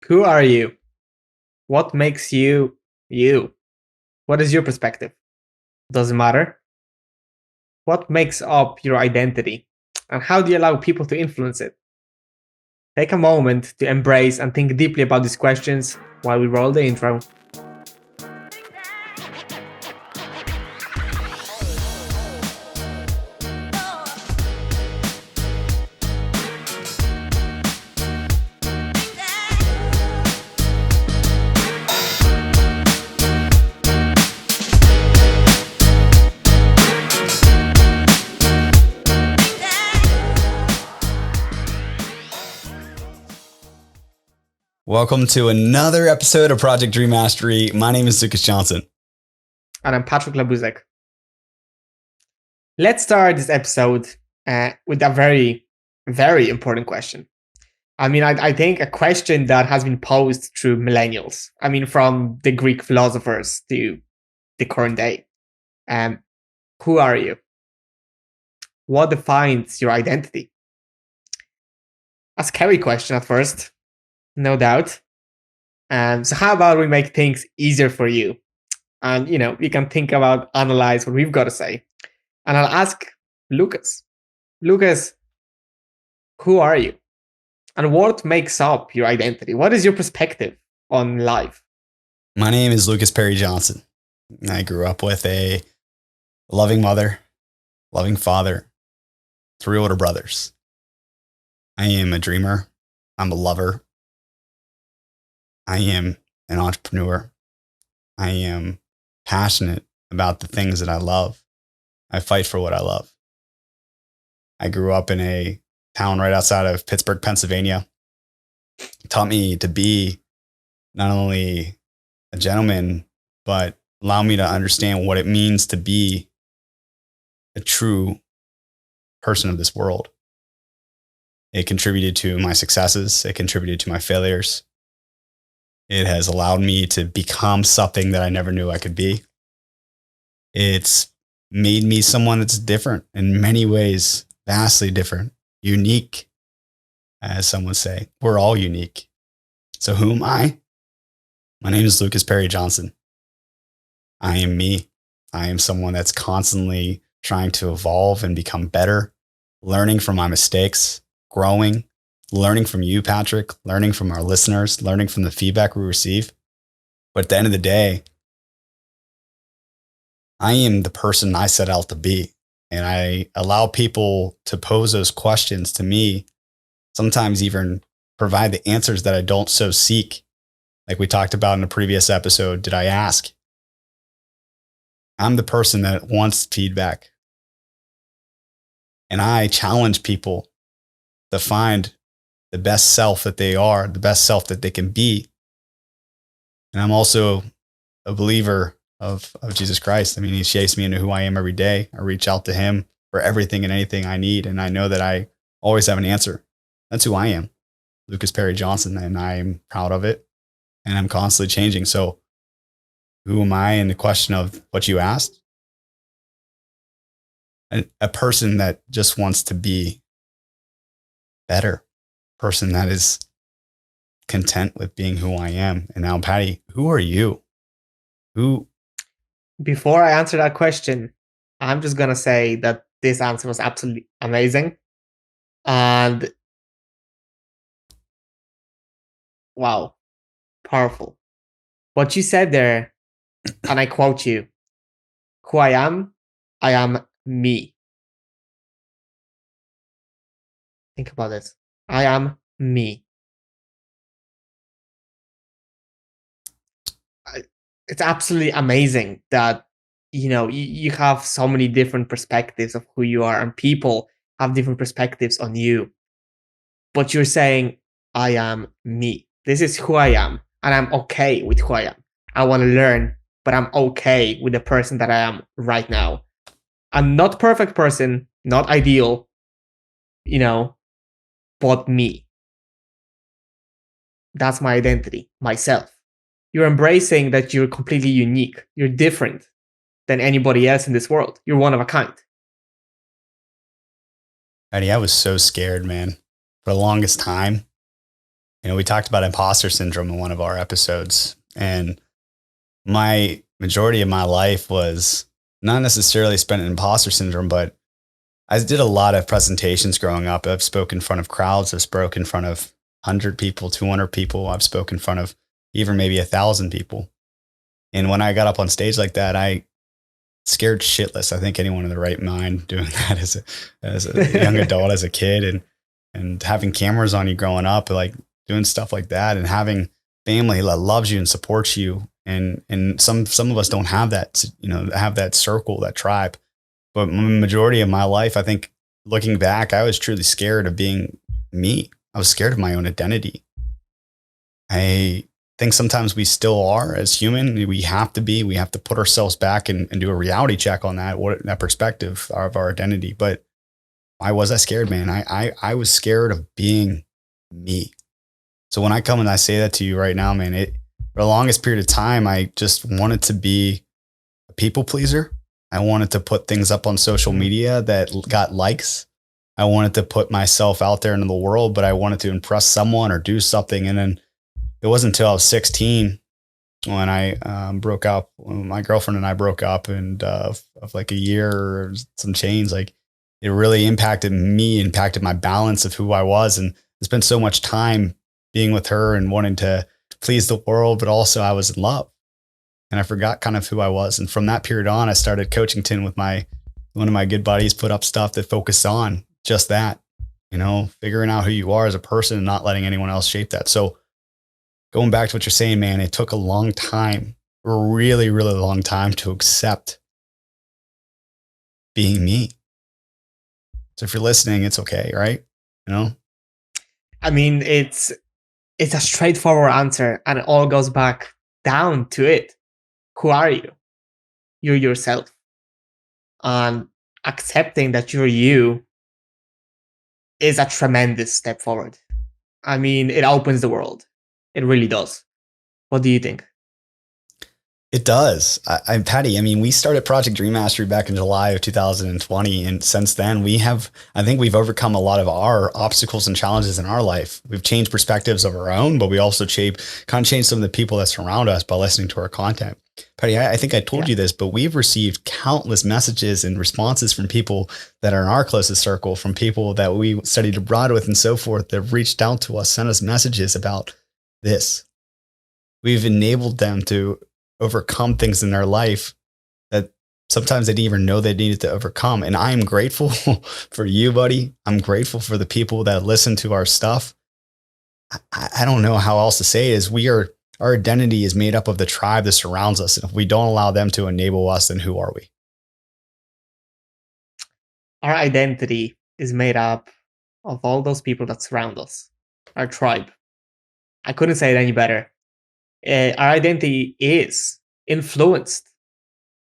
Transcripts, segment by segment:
Who are you? What makes you you? What is your perspective? Does it matter? What makes up your identity? And how do you allow people to influence it? Take a moment to embrace and think deeply about these questions while we roll the intro. Welcome to another episode of Project Dream Mastery. My name is Lucas Johnson. And I'm Patryk Labuzek. Let's start this episode with a very, very important question. I think a question that has been posed through millennials. From the Greek philosophers to the current day. Who are you? What defines your identity? A scary question at first, no doubt. So how about we make things easier for you? And, we can think about, analyze what we've got to say. And I'll ask Lucas. Lucas, who are you? And what makes up your identity? What is your perspective on life? My name is Lucas Perry Johnson. I grew up with a loving mother, loving father, 3 older brothers. I am a dreamer. I'm a lover. I am an entrepreneur. I am passionate about the things that I love. I fight for what I love. I grew up in a town right outside of Pittsburgh, Pennsylvania. It taught me to be not only a gentleman, but allow me to understand what it means to be a true person of this world. It contributed to my successes. It contributed to my failures. It has allowed me to become something that I never knew I could be. It's made me someone that's different in many ways, vastly different, unique, as some would say. We're all unique. So who am I? My name is Lucas Perry Johnson. I am me. I am someone that's constantly trying to evolve and become better, learning from my mistakes, growing, learning from you, Patryk, learning from our listeners, learning from the feedback we receive. But at the end of the day, I am the person I set out to be. And I allow people to pose those questions to me, sometimes even provide the answers that I don't so seek. Like we talked about in a previous episode, did I ask? I'm the person that wants feedback. And I challenge people to find the best self that they are, the best self that they can be. And I'm also a believer of Jesus Christ. He shapes me into who I am every day. I reach out to him for everything and anything I need. And I know that I always have an answer. That's who I am, Lucas Perry Johnson. And I'm proud of it. And I'm constantly changing. So who am I in the question of what you asked? A person that just wants to be better. Person that is content with being who I am. And now, Patty, who are you? Before I answer that question, I'm just going to say that this answer was absolutely amazing. And wow, powerful. What you said there, and I quote you, who I am me. Think about this. I am me. It's absolutely amazing that, you have so many different perspectives of who you are, and people have different perspectives on you. But you're saying, I am me. This is who I am, and I'm okay with who I am. I want to learn, but I'm okay with the person that I am right now. I'm not perfect person, not ideal, but me. That's my identity, myself. You're embracing that you're completely unique. You're different than anybody else in this world. You're one of a kind. Patty, I was so scared, man, for the longest time. We talked about imposter syndrome in one of our episodes, and my majority of my life was not necessarily spent in imposter syndrome, but I did a lot of presentations growing up. I've spoken in front of crowds. I've spoken in front of 100 people, 200 people. I've spoken in front of even maybe 1,000 people. And when I got up on stage like that, I scared shitless. I think anyone in the right mind doing that as a young adult, as a kid, and having cameras on you growing up, like doing stuff like that, and having family that loves you and supports you. And some of us don't have that, have that circle, that tribe. But the majority of my life, I think, looking back, I was truly scared of being me. I was scared of my own identity. I think sometimes we still are as human. We have to put ourselves back and do a reality check on that perspective of our identity. But why was I scared, man? I was scared of being me. So when I come and I say that to you right now, man, for the longest period of time, I just wanted to be a people pleaser. I wanted to put things up on social media that got likes. I wanted to put myself out there into the world, but I wanted to impress someone or do something. And then it wasn't until I was 16 when I broke up. My girlfriend and I broke up, and of like a year or some change, like it really impacted me, impacted my balance of who I was. And I spent so much time being with her and wanting to please the world, but also I was in love. And I forgot kind of who I was. And from that period on, I started coaching with one of my good buddies, put up stuff that focused on just that, figuring out who you are as a person and not letting anyone else shape that. So going back to what you're saying, man, it took a long time, a really, really long time to accept being me. So if you're listening, it's okay, right? I mean, it's a straightforward answer, and it all goes back down to it. Who are you? You're yourself. And accepting that you're you is a tremendous step forward. I mean, it opens the world. It really does. What do you think? It does. Patty, we started Project Dream Mastery back in July of 2020. And since then, I think we've overcome a lot of our obstacles and challenges in our life. We've changed perspectives of our own, but we also changed some of the people that surround us by listening to our content. Patty, I think I told you this, but we've received countless messages and responses from people that are in our closest circle, from people that we studied abroad with and so forth, that have reached out to us, sent us messages about this. We've enabled them to overcome things in their life that sometimes they didn't even know they needed to overcome. And I am grateful for you, buddy. I'm grateful for the people that listen to our stuff. I don't know how else to say it. Our identity is made up of the tribe that surrounds us. And if we don't allow them to enable us, then who are we? Our identity is made up of all those people that surround us, our tribe. I couldn't say it any better. Our identity is influenced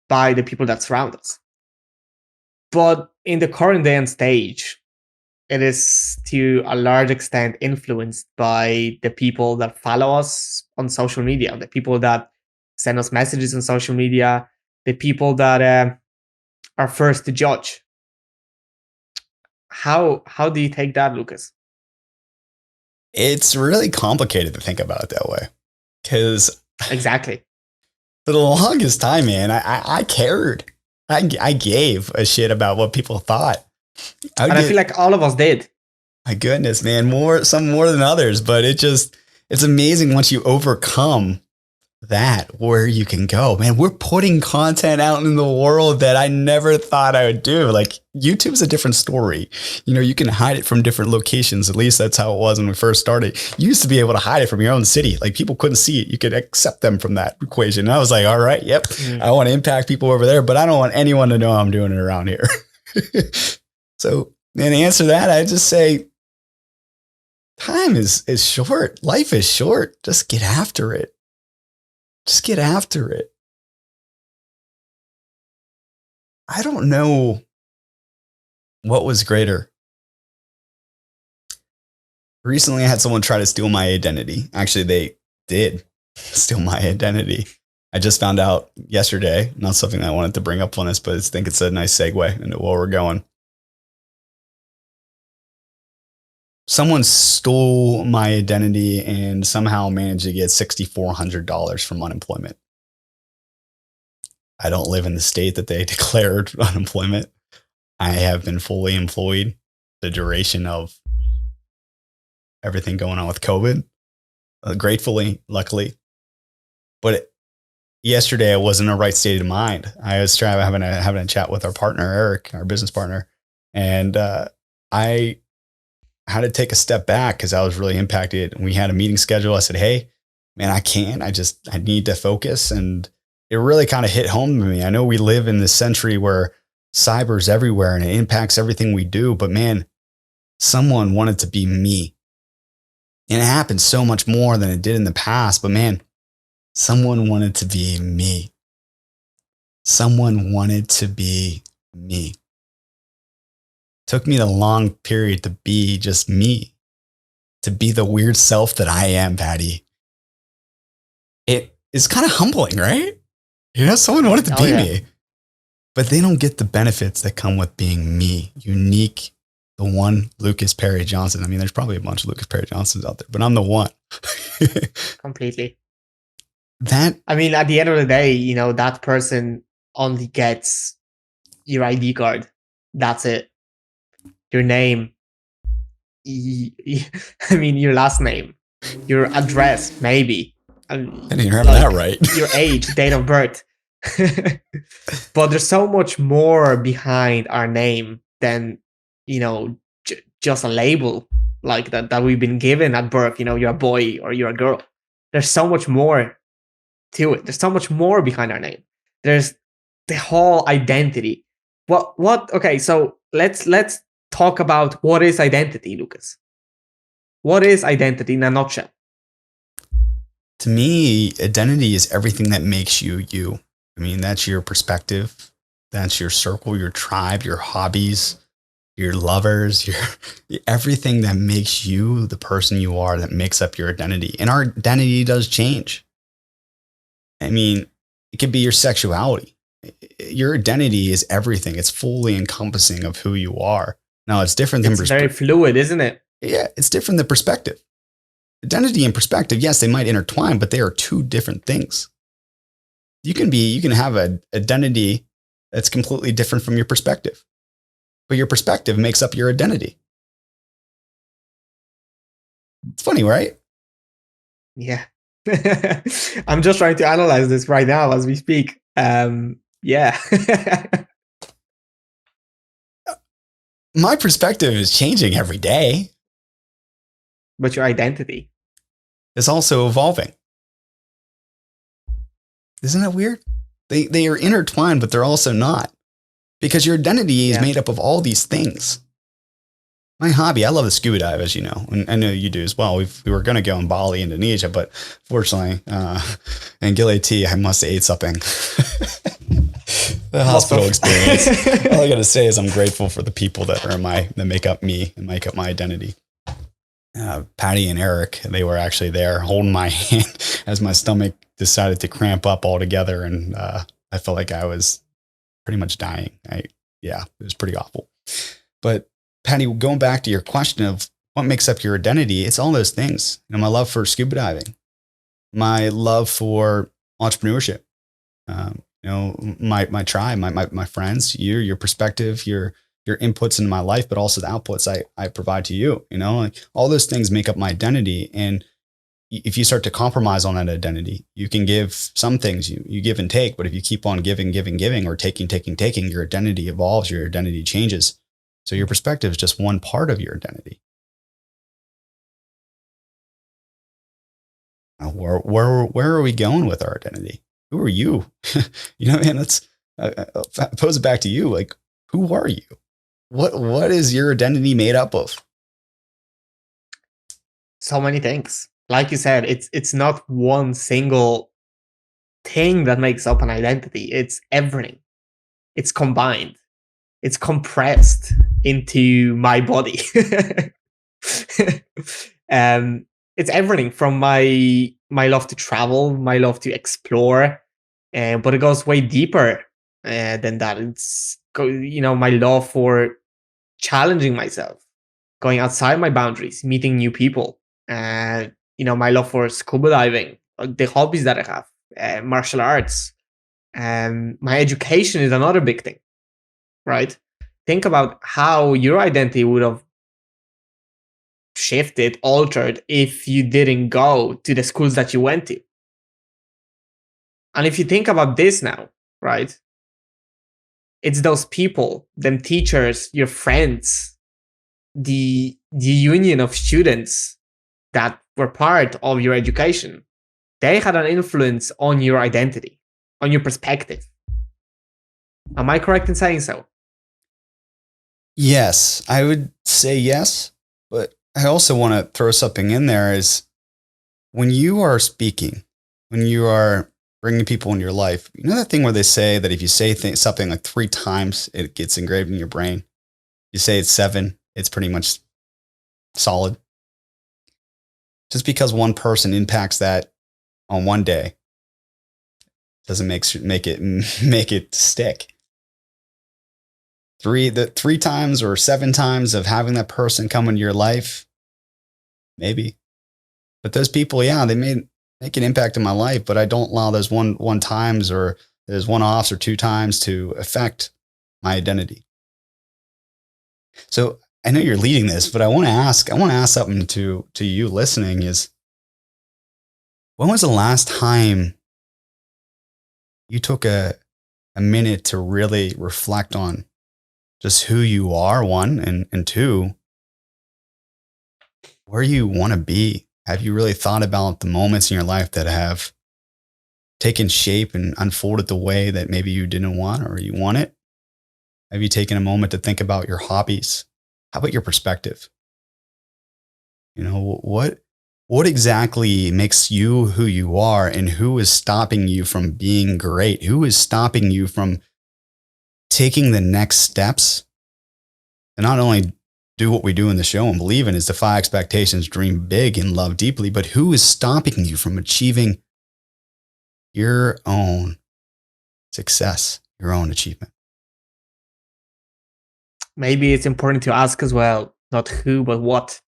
by the people that surround us. But in the current day and stage, it is to a large extent influenced by the people that follow us on social media, the people that send us messages on social media, the people that are first to judge. How do you take that, Lucas? It's really complicated to think about it that way. Because exactly, for the longest time, man, I cared. I gave a shit about what people thought. I feel like all of us did. My goodness, man, some more than others, but it's amazing once you overcome that, where you can go. Man, we're putting content out in the world that I never thought I would do. Like, YouTube's a different story. You can hide it from different locations. At least that's how it was when we first started. You used to be able to hide it from your own city. Like, people couldn't see it. You could accept them from that equation. And I was like, all right, yep. I want to impact people over there, but I don't want anyone to know I'm doing it around here. So, in answer to that, I just say, time is short. Life is short. Just get after it. Just get after it. I don't know what was greater. Recently, I had someone try to steal my identity. Actually, they did steal my identity. I just found out yesterday, not something I wanted to bring up on this, but I think it's a nice segue into where we're going. someone stole my identity and somehow managed to get $6,400 from unemployment. I don't live in the state that they declared unemployment. I have been fully employed the duration of everything going on with COVID. Gratefully, luckily. But yesterday I was in the right state of mind. I was having a chat with our partner, Eric, our business partner. And I had to take a step back because I was really impacted. We had a meeting schedule. I said, hey, man, I need to focus. And it really kind of hit home to me. I know we live in this century where cyber's everywhere and it impacts everything we do. But man, someone wanted to be me. And it happened so much more than it did in the past. But man, someone wanted to be me. Someone wanted to be me. Took me a long period to be just me, to be the weird self that I am, Patty. It is kind of humbling, right? You know, someone wanted to be me, but they don't get the benefits that come with being me, unique, the one Lucas Perry Johnson. I mean, there's probably a bunch of Lucas Perry Johnsons out there, but I'm the one. Completely. At the end of the day, you know, that person only gets your ID card. That's it. Your name, your last name, your address, maybe. I didn't even have that right. Your age, date of birth. But there's so much more behind our name than, you know, just a label like that we've been given at birth. You know, you're a boy or you're a girl. There's so much more to it. There's so much more behind our name. There's the whole identity. What? Okay, so let's talk about what is identity, Lucas. What is identity in a nutshell? To me, identity is everything that makes you you. I mean, that's your perspective. That's your circle, your tribe, your hobbies, your lovers, your everything that makes you the person you are, that makes up your identity. And our identity does change. I mean, it could be your sexuality. Your identity is everything. It's fully encompassing of who you are. Now, it's different than perspective. It's very fluid, isn't it? Yeah, it's different than perspective. Identity and perspective, yes, they might intertwine, but they are two different things. You can have an identity that's completely different from your perspective, but your perspective makes up your identity. It's funny, right? Yeah. I'm just trying to analyze this right now as we speak. Yeah. My perspective is changing every day. But your identity is also evolving. Isn't that weird? They are intertwined, but they're also not. Because your identity is made up of all these things. My hobby, I love to scuba dive, as you know. And I know you do as well. We were going to go in Bali, Indonesia, but fortunately, in Gili, I must have ate something. The hospital experience. All I got to say is I'm grateful for the people that make up me and make up my identity. Patty and Eric, they were actually there holding my hand as my stomach decided to cramp up altogether. And I felt like I was pretty much dying. It was pretty awful. But Patty, going back to your question of what makes up your identity, it's all those things. You know, my love for scuba diving, my love for entrepreneurship, my tribe, my friends, your perspective, your inputs into my life, but also the outputs I provide to you. You know, like all those things make up my identity. And if you start to compromise on that identity, you can give some things, you give and take, but if you keep on giving, or taking, your identity evolves, your identity changes. So your perspective is just one part of your identity. Where are we going with our identity? Who are you? And let's pose it back to you. Like, who are you? What is your identity made up of? So many things. Like you said, it's not one single thing that makes up an identity. It's everything. It's combined. It's compressed into my body. It's everything from my love to travel, my love to explore, but it goes way deeper than that. It's my love for challenging myself, going outside my boundaries, meeting new people, and my love for scuba diving, the hobbies that I have, martial arts, and my education is another big thing, right? Think about how your identity would have shifted, altered if you didn't go to the schools that you went to. And if you think about this now, right? It's those people, them teachers, your friends, the union of students that were part of your education. They had an influence on your identity, on your perspective. Am I correct in saying so? Yes, I would say yes, but I also want to throw something in there is when you are speaking, when you are bringing people in your life, you know that thing where they say that if you say something like 3 times, it gets engraved in your brain. You say it's 7, it's pretty much solid. Just because one person impacts that on one day doesn't make it stick. 3 times or 7 times of having that person come into your life, maybe. But those people, yeah, they make an impact in my life, but I don't allow those one times or those one-offs or 2 times to affect my identity. So I know you're leading this, but I want to ask something to you listening is, when was the last time you took a minute to really reflect on just who you are, 1, and 2, where you want to be? Have you really thought about the moments in your life that have taken shape and unfolded the way that maybe you didn't want or you want it? Have you taken a moment to think about your hobbies? How about your perspective? What exactly makes you who you are, and who is stopping you from being great? Who is stopping you from taking the next steps and not only do what we do in the show and believe in is defy expectations, dream big, and love deeply, but who is stopping you from achieving your own success, your own achievement? Maybe it's important to ask as well, not who, but what.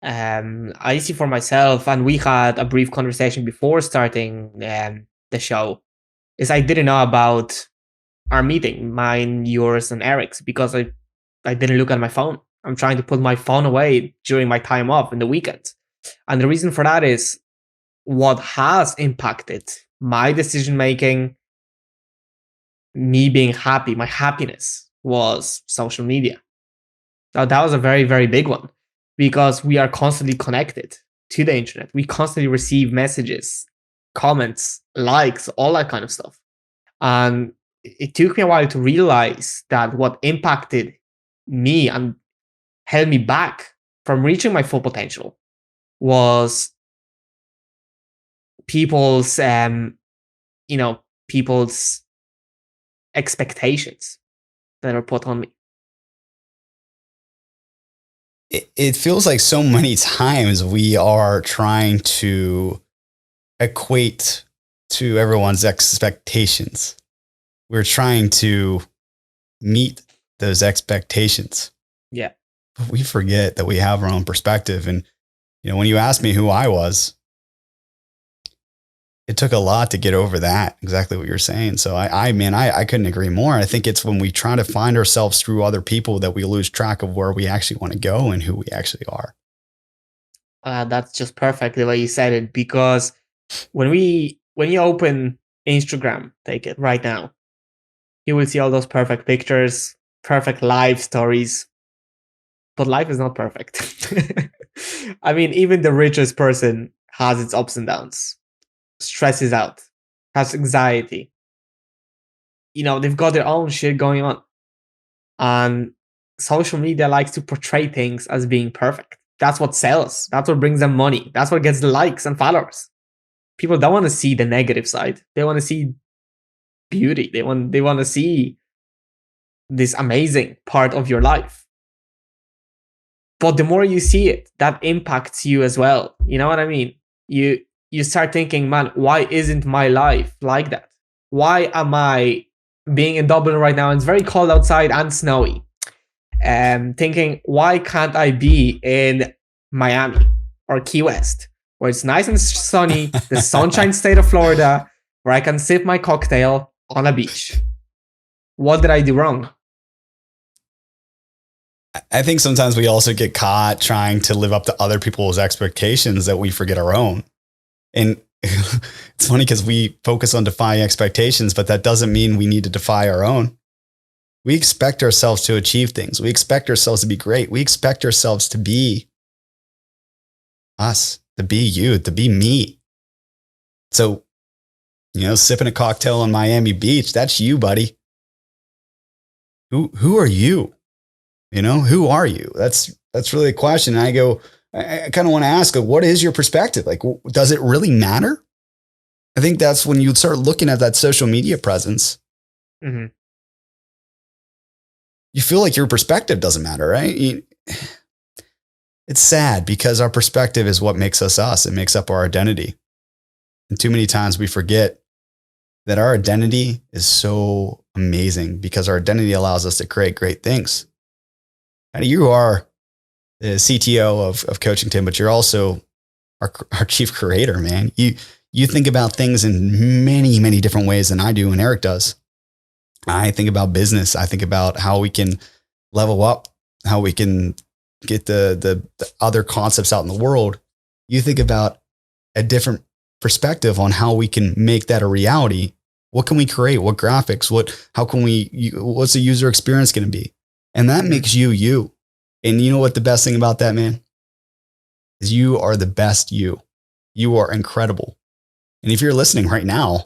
I see for myself, and we had a brief conversation before starting the show, is I didn't know about our meeting, mine, yours, and Eric's, because I didn't look at my phone. I'm trying to put my phone away during my time off in the weekend. And the reason for that is what has impacted my decision making, me being happy, my happiness was social media. Now, that was a very, very big one because we are constantly connected to the internet. We constantly receive messages, comments, likes, all that kind of stuff. And it took me a while to realize that what impacted me and held me back from reaching my full potential was people's expectations that are put on me. It feels like so many times we are trying to equate to everyone's expectations. We're trying to meet those expectations. Yeah. But we forget that we have our own perspective. And, when you asked me who I was, it took a lot to get over that, exactly what you're saying. So I couldn't agree more. I think it's when we try to find ourselves through other people that we lose track of where we actually want to go and who we actually are. That's just perfect the way you said it, because when you open Instagram, take it right now, you will see all those perfect pictures, perfect life stories, but life is not perfect. I mean, even the richest person has its ups and downs, stresses out, has anxiety. They've got their own shit going on. And social media likes to portray things as being perfect. That's what sells. That's what brings them money. That's what gets the likes and followers. People don't want to see the negative side. They want to see beauty. They want to see this amazing part of your life. But the more you see it, that impacts you as well. You know what I mean? You start thinking, man, why isn't my life like that? Why am I being in Dublin right now? And it's very cold outside and snowy. thinking, why can't I be in Miami or Key West, where it's nice and sunny, the sunshine state of Florida, where I can sip my cocktail on a beach? What did I do wrong? I think sometimes we also get caught trying to live up to other people's expectations that we forget our own. And it's funny because we focus on defying expectations, but that doesn't mean we need to defy our own. We expect ourselves to achieve things. We expect ourselves to be great. We expect ourselves to be us, to be you, to be me. So, sipping a cocktail on Miami Beach, that's you, buddy. Who are you? Who are you? That's really a question. And I kind of want to ask, what is your perspective? Like, does it really matter? I think that's when you start looking at that social media presence. Mm-hmm. You feel like your perspective doesn't matter, right? It's sad because our perspective is what makes us us. It makes up our identity. And too many times we forget that our identity is so amazing because our identity allows us to create great things. And you are the CTO of Coaching Tim, but you're also our chief creator, man. You think about things in many, many different ways than I do and Eric does. I think about business. I think about how we can level up, how we can get the other concepts out in the world. You think about a different perspective on how we can make that a reality. What can we create? What graphics? What's the user experience going to be? And that makes you, you. And you know what the best thing about that, man? Is you are the best you. You are incredible. And if you're listening right now,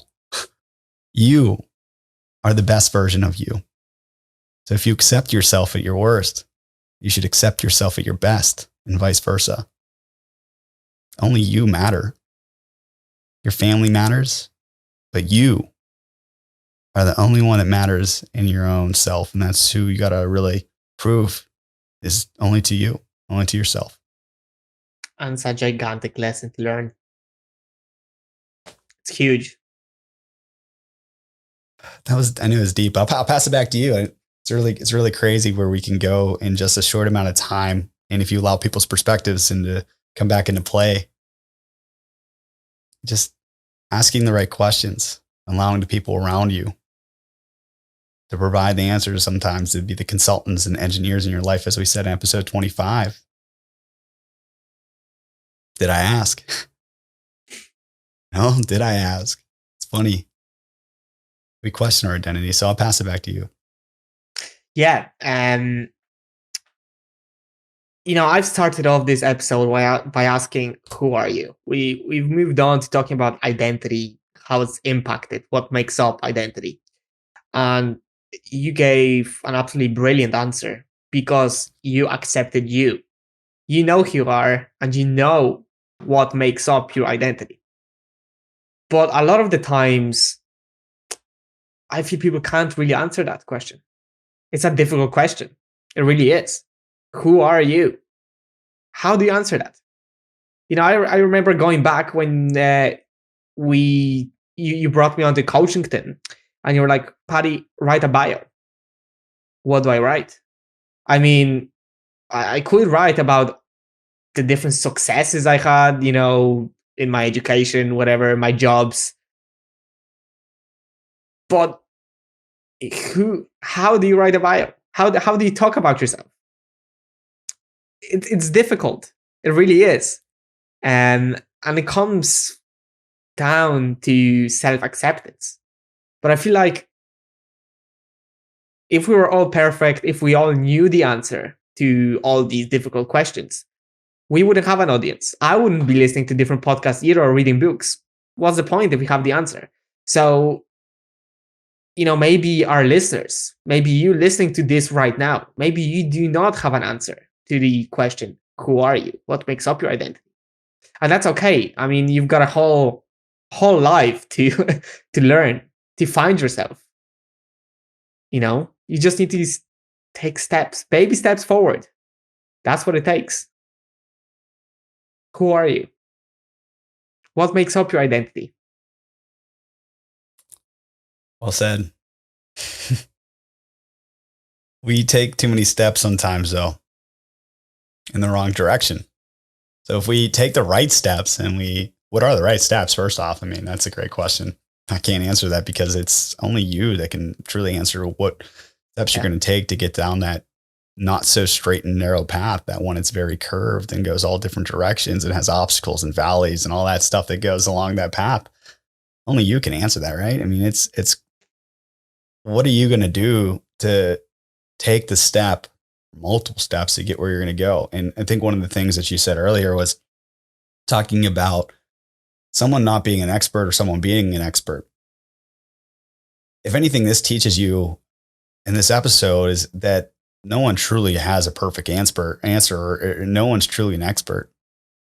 you are the best version of you. So if you accept yourself at your worst, you should accept yourself at your best and vice versa. Only you matter. Your family matters, but you are the only one that matters in your own self. And that's who you got to really prove is only to you, only to yourself. And it's a gigantic lesson to learn. It's huge. I knew it was deep. I'll pass it back to you. It's really crazy where we can go in just a short amount of time. And if you allow people's perspectives and to come back into play, just asking the right questions, allowing the people around you to provide the answers, sometimes to be the consultants and engineers in your life, as we said in episode 25. Did I ask? No, did I ask? It's funny. We question our identity. So I'll pass it back to you. Yeah. I've started off this episode by asking, who are you? We've moved on to talking about identity, how it's impacted, what makes up identity. And you gave an absolutely brilliant answer because you accepted you. You know who you are and you know what makes up your identity. But a lot of the times, I feel people can't really answer that question. It's a difficult question. It really is. Who are you? How do you answer that? I remember going back when you brought me onto Coachington, and you were like, Patty, write a bio. What do I write? I mean, I could write about the different successes I had, in my education, whatever, my jobs. But how do you write a bio? How do you talk about yourself? It's difficult. It really is. And it comes down to self-acceptance. But I feel like if we were all perfect, if we all knew the answer to all these difficult questions, we wouldn't have an audience. I wouldn't be listening to different podcasts either or reading books. What's the point if we have the answer? So, maybe our listeners, maybe you listening to this right now, maybe you do not have an answer to the question, who are you? What makes up your identity? And that's okay. I mean, you've got a whole life to to learn, to find yourself. You just need to take steps, baby steps forward. That's what it takes. Who are you? What makes up your identity? Well said. We take too many steps sometimes, though, in the wrong direction. So if we take the right steps what are the right steps? First off, I mean, that's a great question. I can't answer that because it's only you that can truly answer what steps you're going to take to get down that not so straight and narrow path, that one it's very curved and goes all different directions and has obstacles and valleys and all that stuff that goes along that path. Only you can answer that, right? I mean, it's what are you going to do to take the step, multiple steps to get where you're going to go? And I think one of the things that you said earlier was talking about someone not being an expert or someone being an expert. If anything, this teaches you in this episode is that no one truly has a perfect answer, or no one's truly an expert.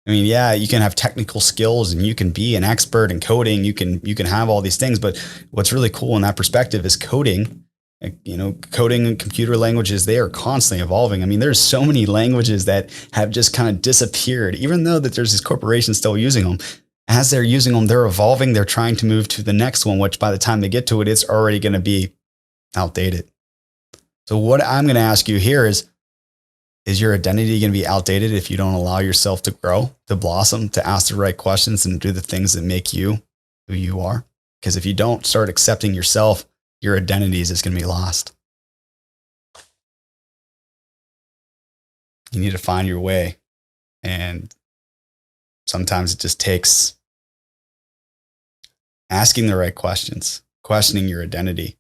I mean, yeah, you can have technical skills and you can be an expert in coding. You can have all these things, but what's really cool in that perspective is coding. Coding and computer languages, they are constantly evolving. I mean, there's so many languages that have just kind of disappeared, even though that there's these corporations still using them. As they're using them, they're evolving. They're trying to move to the next one, which by the time they get to it, it's already going to be outdated. So what I'm going to ask you here is your identity going to be outdated if you don't allow yourself to grow, to blossom, to ask the right questions and do the things that make you who you are? Because if you don't start accepting yourself, your identity is just going to be lost. You need to find your way. And sometimes it just takes asking the right questions, questioning your identity.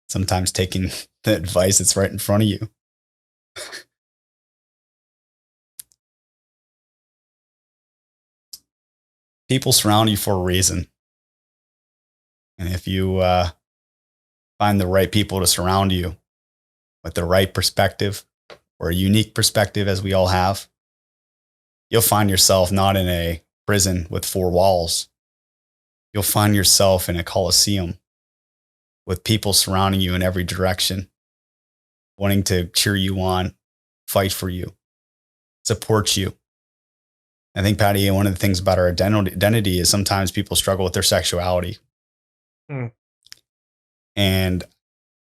Sometimes taking the advice that's right in front of you. People surround you for a reason. And if you find the right people to surround you with the right perspective or a unique perspective, as we all have, you'll find yourself not in a prison with 4 walls. You'll find yourself in a coliseum with people surrounding you in every direction, wanting to cheer you on, fight for you, support you. I think, Patty, one of the things about our identity is sometimes people struggle with their sexuality. And,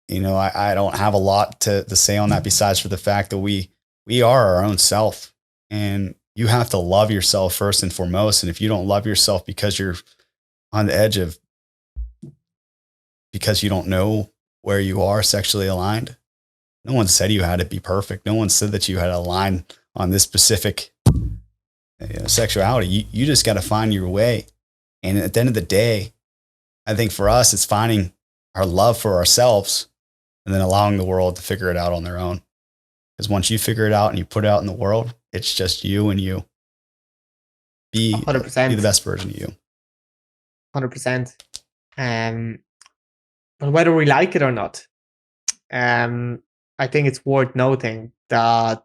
I don't have a lot to say on that besides for the fact that we are our own self, and you have to love yourself first and foremost. And if you don't love yourself because you're on the edge of, because you don't know where you are sexually aligned, no one said you had to be perfect. No one said that you had to align on this specific sexuality. You just got to find your way. And at the end of the day, I think for us, it's finding our love for ourselves and then allowing the world to figure it out on their own. Because once you figure it out and you put it out in the world, it's just you and you. Be 100%. Be the best version of you. 100%. But whether we like it or not, I think it's worth noting that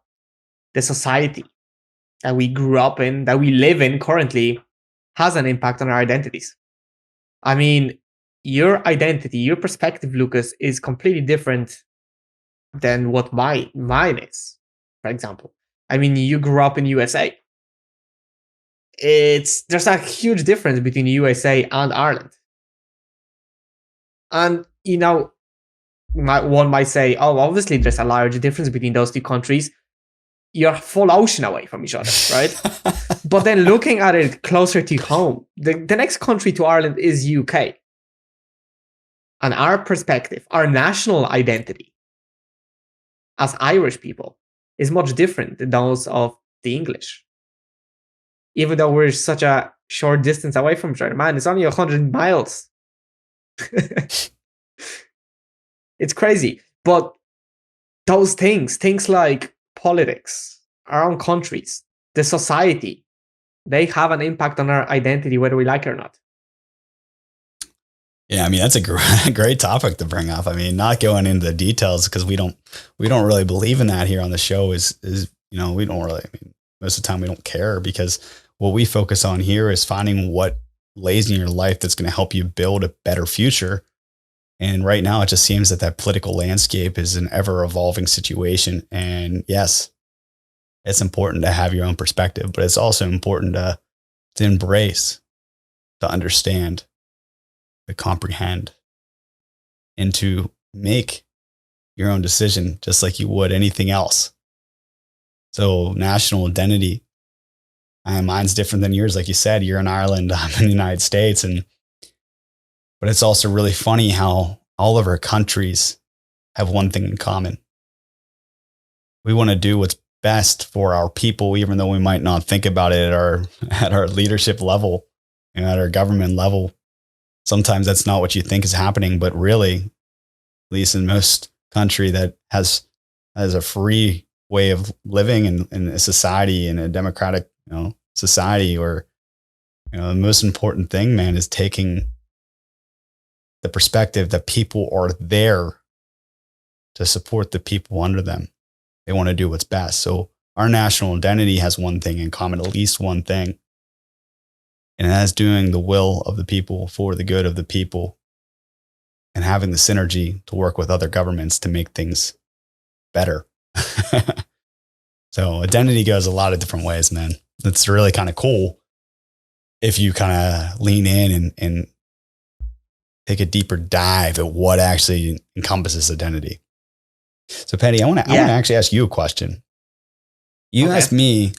the society that we grew up in, that we live in currently, has an impact on our identities. I mean, your identity, your perspective, Lucas, is completely different than what mine is, for example. I mean, you grew up in USA. There's a huge difference between USA and Ireland. And, one might say, oh, obviously there's a large difference between those two countries. You're a full ocean away from each other, right? But then looking at it closer to home, the next country to Ireland is UK. And our perspective, our national identity as Irish people is much different than those of the English. Even though we're such a short distance away from each other. Man, it's only 100 miles. It's crazy. But those things like politics, our own countries, the society, they have an impact on our identity, whether we like it or not. Yeah, I mean, that's a great topic to bring up. I mean, not going into the details because we don't really believe in that here on the show is we don't really, I mean, most of the time we don't care, because what we focus on here is finding what lays in your life that's going to help you build a better future. And right now it just seems that political landscape is an ever evolving situation. And yes, it's important to have your own perspective, but it's also important to embrace, to understand, to comprehend, and to make your own decision, just like you would anything else. So national identity, mine's different than yours. Like you said, you're in Ireland, I'm in the United States. But it's also really funny how all of our countries have one thing in common. We want to do what's best for our people, even though we might not think about it at our leadership level, at our government level. Sometimes that's not what you think is happening, but really, at least in most country that has a free way of living in a society, in a democratic, society, or, the most important thing, man, is taking the perspective that people are there to support the people under them. They want to do what's best. So our national identity has one thing in common, at least one thing. And that's doing the will of the people for the good of the people and having the synergy to work with other governments to make things better. So identity goes a lot of different ways, man. It's really kind of cool if you kind of lean in and take a deeper dive at what actually encompasses identity. So, Patty, I want to actually ask you a question. You asked me,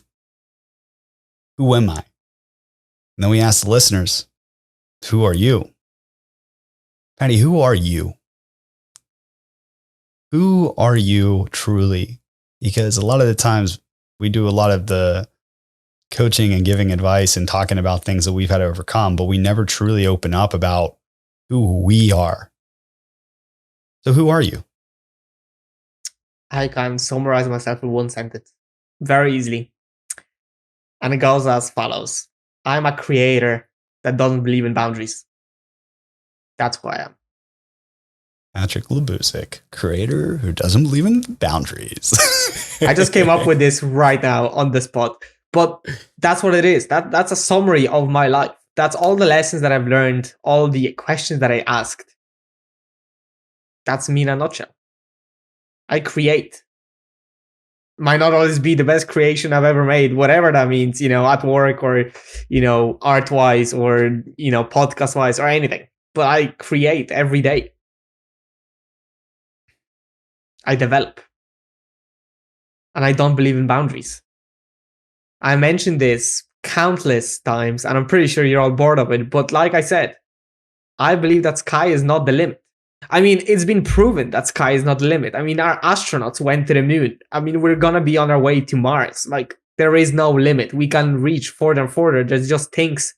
who am I? And then we asked the listeners, who are you? Patty, who are you? Who are you truly? Because a lot of the times we do a lot of the coaching and giving advice and talking about things that we've had to overcome, but we never truly open up about who we are. So who are you? I can summarize myself in one sentence very easily. And it goes as follows. I'm a creator that doesn't believe in boundaries. That's who I am. Patryk Labuzek, creator who doesn't believe in boundaries. I just came up with this right now on the spot. But that's what it is. That's a summary of my life. That's all the lessons that I've learned, all the questions that I asked. That's me in a nutshell. I create. Might not always be the best creation I've ever made, whatever that means, at work or, art-wise or, podcast-wise or anything. But I create every day. I develop. And I don't believe in boundaries. I mentioned this countless times, and I'm pretty sure you're all bored of it. But like I said, I believe that sky is not the limit. I mean, it's been proven that sky is not the limit. I mean, our astronauts went to the moon. I mean, we're going to be on our way to Mars. Like, there is no limit. We can reach further and further. There's just things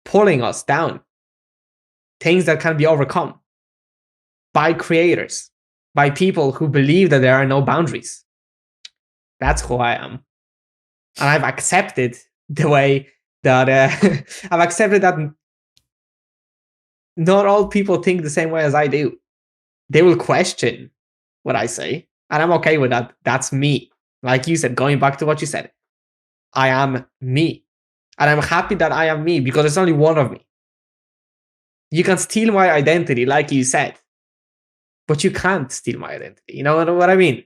pulling us down. Things that can be overcome by creators, by people who believe that there are no boundaries. That's who I am. And I've accepted the way that I've accepted that not all people think the same way as I do. They will question what I say, and I'm okay with that. That's me. Like you said, going back to what you said, I am me. And I'm happy that I am me because there's only one of me. You can steal my identity, like you said, but you can't steal my identity. You know what I mean?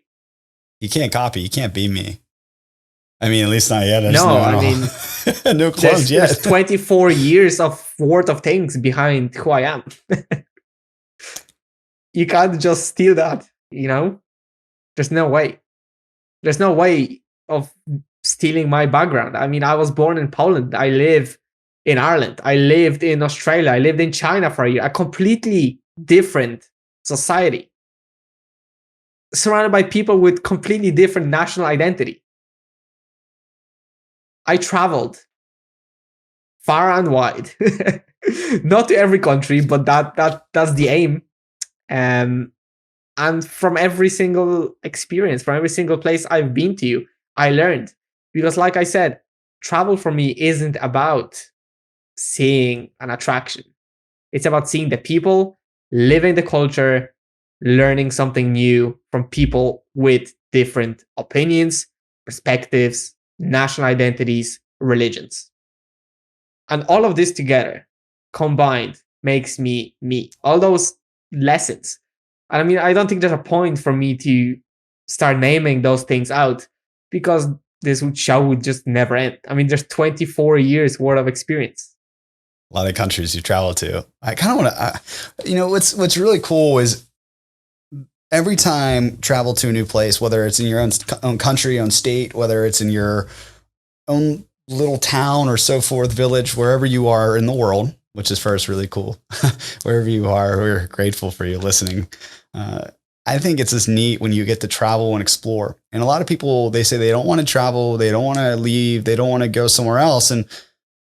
You can't copy. You can't be me. I mean, at least not yet. No clones yet. There's 24 years of worth of things behind who I am. You can't just steal that, There's no way. There's no way of stealing my background. I mean, I was born in Poland. I live in Ireland. I lived in Australia. I lived in China for a year. A completely different society. Surrounded by people with completely different national identity. I traveled far and wide, not to every country, but that's the aim. And from every single experience, from every single place I've been to, I learned. Because like I said, travel for me isn't about seeing an attraction. It's about seeing the people, living the culture, learning something new from people with different opinions, perspectives, national identities, religions. And all of this together, combined, makes me me. All those lessons. And I mean, I don't think there's a point for me to start naming those things out because this show would just never end. I mean, there's 24 years worth of experience. A lot of countries you travel to. I kind of want to, what's really cool is every time travel to a new place, whether it's in your own country, own state, whether it's in your own little town or so forth, village, wherever you are in the world, which is first really cool. Wherever you are, we're grateful for you listening. I think it's just neat when you get to travel and explore. And a lot of people, they say they don't want to travel, they don't want to leave, they don't want to go somewhere else. And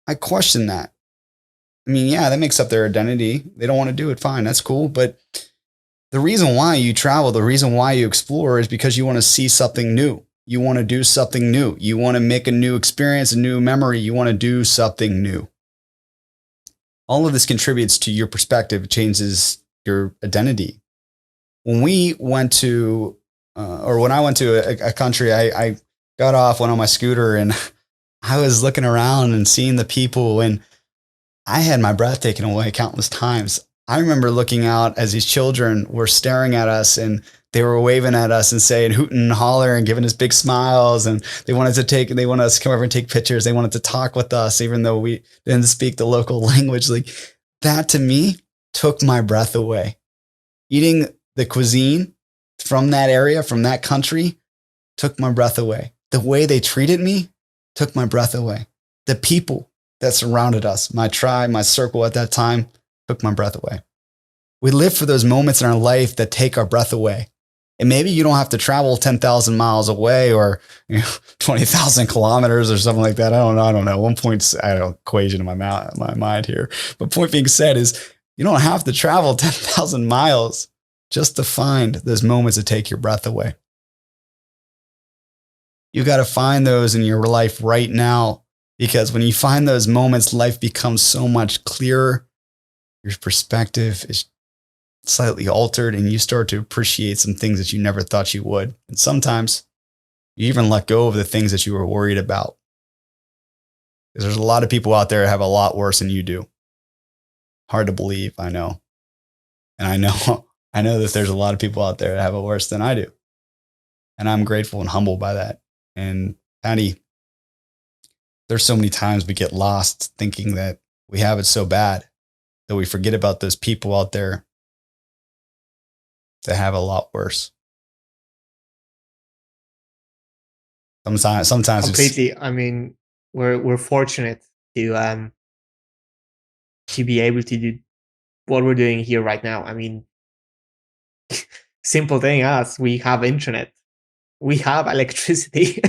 I question that. I mean, yeah, that makes up their identity. They don't want to do it. Fine, that's cool. But the reason why you travel, the reason why you explore is because you want to see something new. You want to do something new. You want to make a new experience, a new memory. You want to do something new. All of this contributes to your perspective. It changes your identity. When we went to, or when I went to a country, I got off, went on my scooter, and I was looking around and seeing the people, and I had my breath taken away countless times. I remember looking out as these children were staring at us, and they were waving at us and saying, hooting and holler and giving us big smiles. And they wanted us to come over and take pictures. They wanted to talk with us, even though we didn't speak the local language. Like that to me took my breath away. Eating the cuisine from that area, from that country, took my breath away. The way they treated me took my breath away. The people that surrounded us, my tribe, my circle at that time, took my breath away. We live for those moments in our life that take our breath away. And maybe you don't have to travel 10,000 miles away or 20,000 kilometers or something like that. I don't know. One point, I don't equation in my mind here. But point being said is you don't have to travel 10,000 miles just to find those moments that take your breath away. You got to find those in your life right now, because when you find those moments, life becomes so much clearer. Your perspective is slightly altered, and you start to appreciate some things that you never thought you would. And sometimes you even let go of the things that you were worried about. Because there's a lot of people out there that have a lot worse than you do. Hard to believe, I know. And I know that there's a lot of people out there that have it worse than I do. And I'm grateful and humbled by that. And Patty, there's so many times we get lost thinking that we have it so bad that we forget about those people out there that have a lot worse. Sometimes completely. I mean, we're fortunate to be able to do what we're doing here right now. I mean, simple thing as we have internet, we have electricity.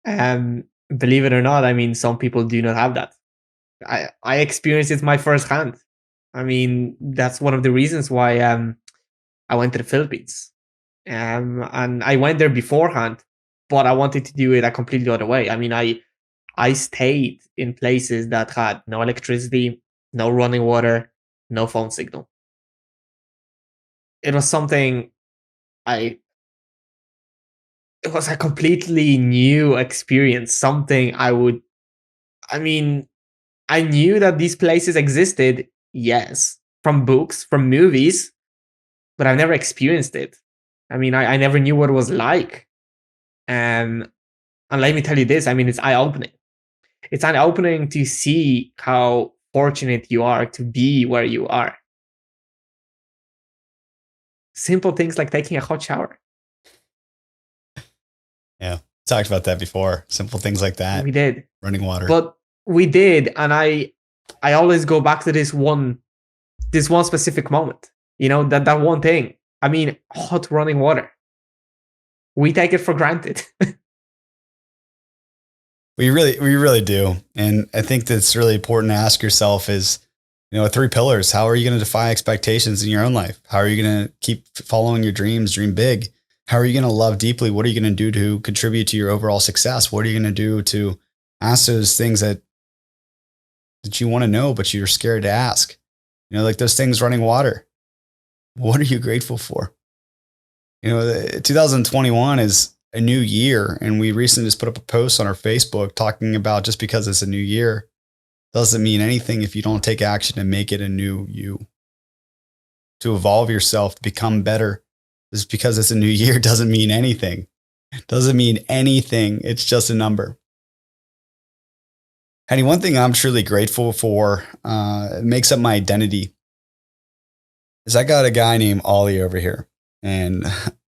Believe it or not, I mean, some people do not have that. I experienced it my first hand. I mean, that's one of the reasons why I went to the Philippines. And I went there beforehand, but I wanted to do it a completely other way. I mean, I stayed in places that had no electricity, no running water, no phone signal. It was something it was a completely new experience. Something I knew that these places existed, yes, from books, from movies, but I've never experienced it. I mean, I never knew what it was like. And let me tell you this, I mean, it's eye-opening. It's eye-opening to see how fortunate you are to be where you are. Simple things like taking a hot shower. Yeah, talked about that before. Simple things like that. We did. Running water. But we did, and I always go back to this one specific moment. You know, that one thing. I mean, hot running water. We take it for granted. We really do. And I think that's really important to ask yourself is, 3 pillars. How are you going to defy expectations in your own life? How are you going to keep following your dreams, dream big? How are you going to love deeply? What are you going to do to contribute to your overall success? What are you going to do to ask those things that you want to know, but you're scared to ask? Like those things, running water. What are you grateful for? 2021 is a new year, and we recently just put up a post on our Facebook talking about just because it's a new year doesn't mean anything if you don't take action and make it a new you. To evolve yourself, to become better, just because it's a new year doesn't mean anything. It doesn't mean anything. It's just a number. And one thing I'm truly grateful for, it makes up my identity, is I got a guy named Ollie over here. And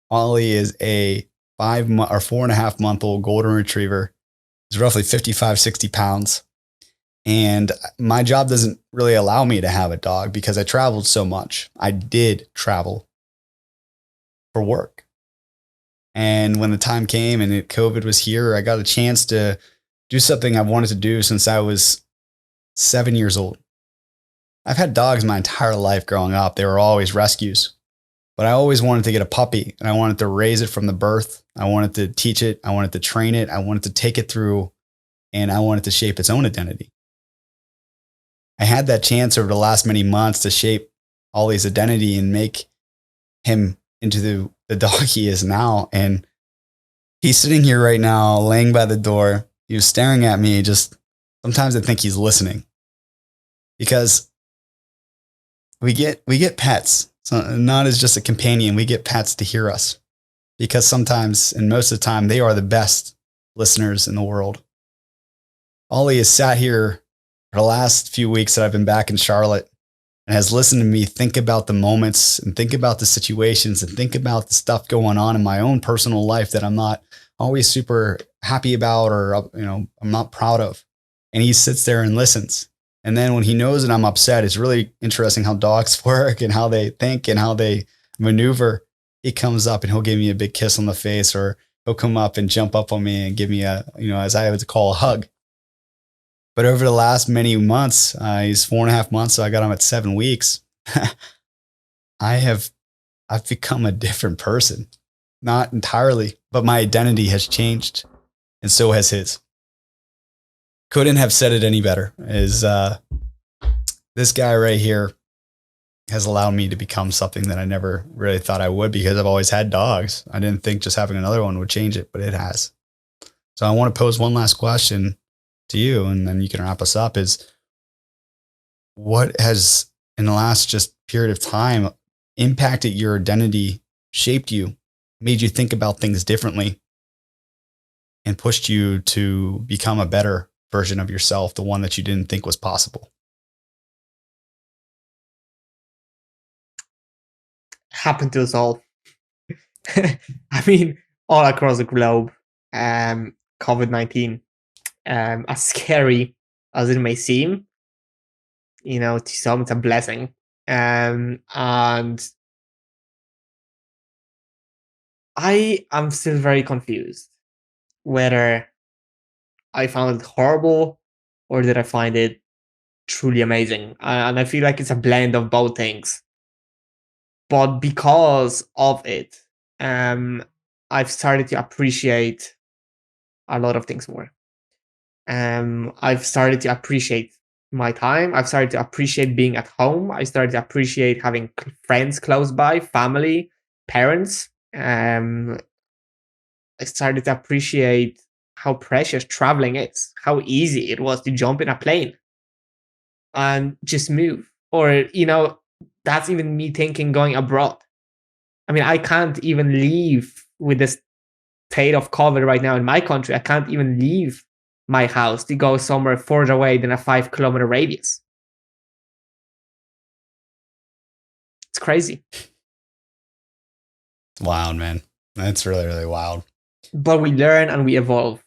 Ollie is a 4.5 month old golden retriever. He's roughly 55, 60 pounds. And my job doesn't really allow me to have a dog because I traveled so much. I did travel for work. And when the time came and COVID was here, I got a chance to do something I've wanted to do since I was 7 years old. I've had dogs my entire life growing up. They were always rescues. But I always wanted to get a puppy, and I wanted to raise it from the birth. I wanted to teach it. I wanted to train it. I wanted to take it through, and I wanted to shape its own identity. I had that chance over the last many months to shape Ollie's identity and make him into the dog he is now. And he's sitting here right now, laying by the door. He was staring at me. Just sometimes I think he's listening, because we get pets. So not as just a companion, we get pets to hear us, because sometimes, and most of the time, they are the best listeners in the world. Ollie has sat here for the last few weeks that I've been back in Charlotte and has listened to me think about the moments and think about the situations and think about the stuff going on in my own personal life that I'm not always super happy about, or, I'm not proud of. And he sits there and listens. And then when he knows that I'm upset, it's really interesting how dogs work and how they think and how they maneuver. He comes up and he'll give me a big kiss on the face, or he'll come up and jump up on me and give me as I would call, a hug. But over the last many months, he's 4.5 months, so I got him at 7 weeks. I've become a different person. Not entirely, but my identity has changed, and so has his. Couldn't have said it any better. Is this guy right here has allowed me to become something that I never really thought I would, because I've always had dogs. I didn't think just having another one would change it, but it has. So I want to pose one last question to you, and then you can wrap us up. Is what has, in the last just period of time, impacted your identity, shaped you, made you think about things differently, and pushed you to become a better version of yourself, the one that you didn't think was possible? Happened to us all. I mean, all across the globe. COVID-19, as scary as it may seem, to some it's a blessing. And I am still very confused whether I found it horrible or did I find it truly amazing. And I feel like it's a blend of both things. But because of it, I've started to appreciate a lot of things more. I've started to appreciate my time. I've started to appreciate being at home. I started to appreciate having friends close by, family, parents. I started to appreciate how precious traveling is, how easy it was to jump in a plane and just move. Or, that's even me thinking going abroad. I mean, I can't even leave with this state of COVID right now in my country. I can't even leave my house to go somewhere further away than a 5-kilometer radius. It's crazy. Wild, man. That's really, really wild. But we learn and we evolve.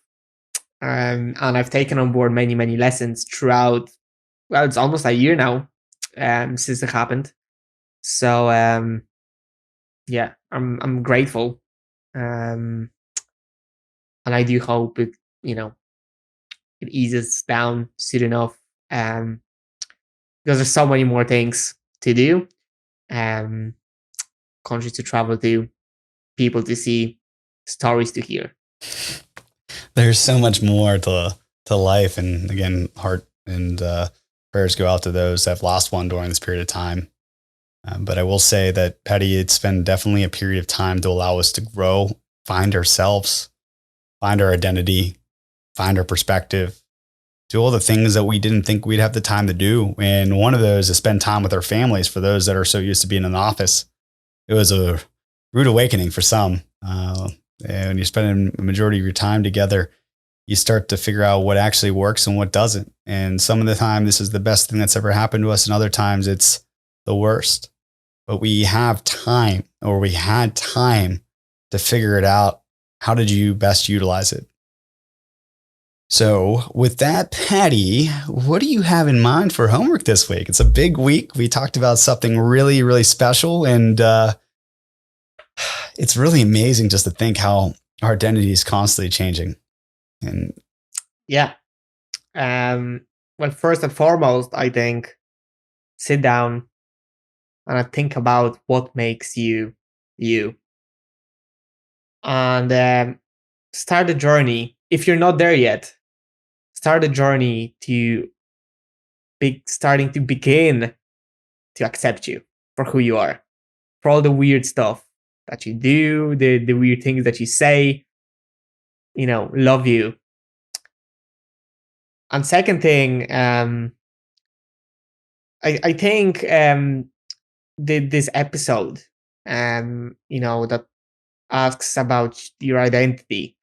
And I've taken on board many, many lessons throughout. Well, it's almost a year now since it happened. So yeah, I'm grateful, and I do hope it it eases down soon enough, because there's so many more things to do, countries to travel to, people to see, stories to hear. There's so much more to life, and again, heart and prayers go out to those that have lost one during this period of time. But I will say that, Patty, it's been definitely a period of time to allow us to grow, find ourselves, find our identity, find our perspective, do all the things that we didn't think we'd have the time to do. And one of those is spend time with our families. For those that are so used to being in the office, it was a rude awakening for some. And when you're spending a majority of your time together, you start to figure out what actually works and what doesn't. And some of the time, this is the best thing that's ever happened to us. And other times it's the worst. but we have time, or we had time to figure it out. How did you best utilize it? So with that, Patty, what do you have in mind for homework this week? It's a big week. We talked about something really, really special, and it's really amazing just to think how our identity is constantly changing. And yeah. Well, first and foremost, I think sit down and think about what makes you you, and start the journey. If you're not there yet, start the journey to starting to begin to accept you for who you are, for all the weird stuff that you do, the weird things that you say. Love you. And second thing, I think this episode, that asks about your identity.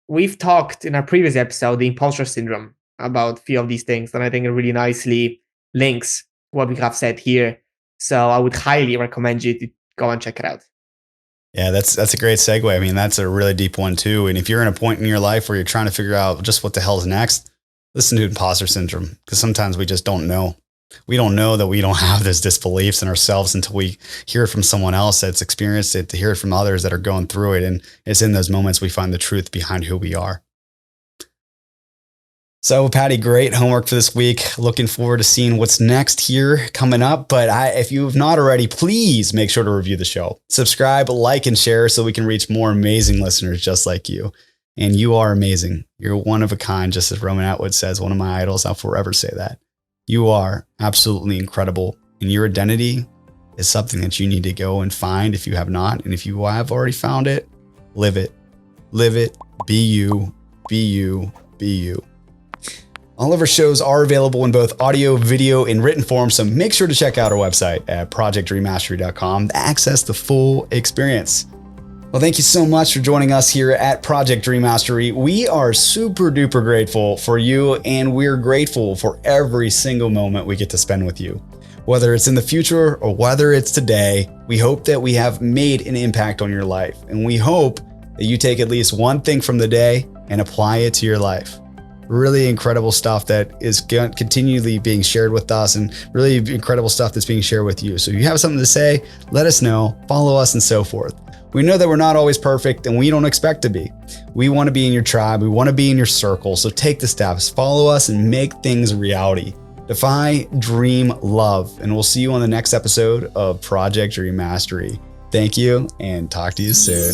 We've talked in our previous episode, the imposter syndrome, about a few of these things, and I think it really nicely links what we have said here. So I would highly recommend you to go and check it out. Yeah, that's a great segue. I mean, that's a really deep one too. And if you're in a point in your life where you're trying to figure out just what the hell is next, listen to imposter syndrome, because sometimes we just don't know. We don't know that we don't have those disbeliefs in ourselves until we hear it from someone else that's experienced it, to hear it from others that are going through it. And it's in those moments we find the truth behind who we are. So, Patty, great homework for this week. Looking forward to seeing what's next here coming up. But if you have not already, please make sure to review the show. Subscribe, like, and share so we can reach more amazing listeners just like you. And you are amazing. You're one of a kind, just as Roman Atwood says, one of my idols. I'll forever say that. You are absolutely incredible. And your identity is something that you need to go and find if you have not. And if you have already found it, live it. Live it. Be you. Be you. Be you. All of our shows are available in both audio, video, and written form, so make sure to check out our website at projectdreammastery.com to access the full experience. Well, thank you so much for joining us here at Project Dream Mastery. We are super duper grateful for you, and we're grateful for every single moment we get to spend with you. Whether it's in the future or whether it's today, we hope that we have made an impact on your life, and we hope that you take at least one thing from the day and apply it to your life. Really incredible stuff that is continually being shared with us, and really incredible stuff that's being shared with you. So if you have something to say, let us know, follow us, and so forth. We know that we're not always perfect, and we don't expect to be. We want to be in your tribe. We want to be in your circle. So take the steps, follow us, and make things a reality. Defy, dream, love. And we'll see you on the next episode of Project Dream Mastery. Thank you, and talk to you soon.